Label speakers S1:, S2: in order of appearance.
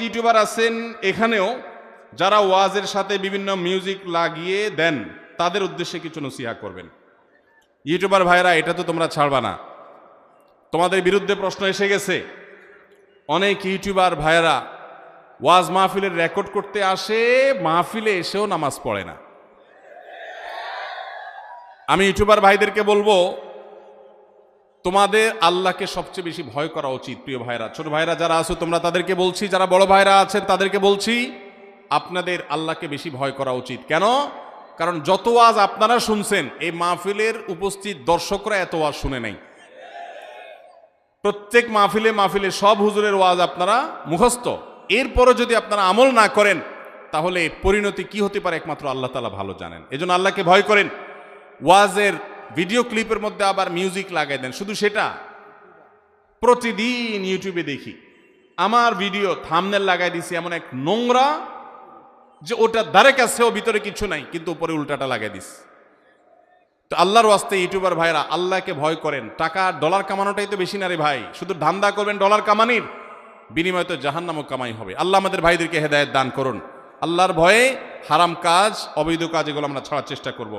S1: YouTuber আছেন এখানেও যারা ওয়াজের সাথে বিভিন্ন মিউজিক লাগিয়ে দেন, তাদের উদ্দেশ্যে কিছু নসিহা করবেন। ইউটিউবার ভাইরা, এটা তো তোমরা ছাড়বা না। তোমাদের বিরুদ্ধে প্রশ্ন এসে গেছে, অনেক ইউটিউবার ভাইরা ওয়াজ মাহফিলের রেকর্ড করতে আসে, মাহফিলে এসেও নামাজ পড়ে না। আমি ইউটিউবার ভাইদেরকে বলবো, তোমাদের আল্লাহকে সবচেয়ে বেশি ভয় করা উচিত। প্রিয় ভাইরা, ছোট ভাইরা যারা আছো তোমরা তাদেরকে বলছি, যারা বড় ভাইরা আছেন তাদেরকে বলছি, আপনাদের আল্লাহকে বেশি ভয় করা উচিত। কেন? কারণ যত ওয়াজ আপনারা শুনছেন, এই মাহফিলের উপস্থিত দর্শকরা এত ওয়াজ শুনে নাই। প্রত্যেক মাহফিলে মাহফিলে সব হুজুরের ওয়াজ আপনারা মুখস্থ। এরপরও যদি আপনারা আমল না করেন, তাহলে পরিণতি কি হতে পারে একমাত্র আল্লাহ তাআলা ভালো জানেন। এজন্য আল্লাহকে ভয় করেন। ওয়াজের ভিডিও ক্লিপের মধ্যে আবার মিউজিক লাগাই দেন, শুধু সেটা প্রতিদিন ইউটিউবে দেখি। আমার ভিডিও থাম্বনেল লাগাই দিছি এমন এক নোংরা যে ওটা ধারে কাছেও ভিতরে কিছু নাই, কিন্তু উপরে উল্টাটা লাগাই দিস। তো আল্লাহর ওয়াস্তে ইউটিউবার ভাইরা, আল্লাহকে ভয় করেন। টাকা ডলার কামানোটাই তো বেশি না রে ভাই। শুধু ধান্দা করবেন ডলার কামানির, বিনিময়ে তো জাহান্নামও কামাই হবে। আল্লাহ আমাদের ভাইদেরকে হেদায়েত দান করুন। আল্লাহর ভয়ে হারাম কাজ, অবৈধ কাজ এগুলো আমরা ছাড়ার চেষ্টা করব।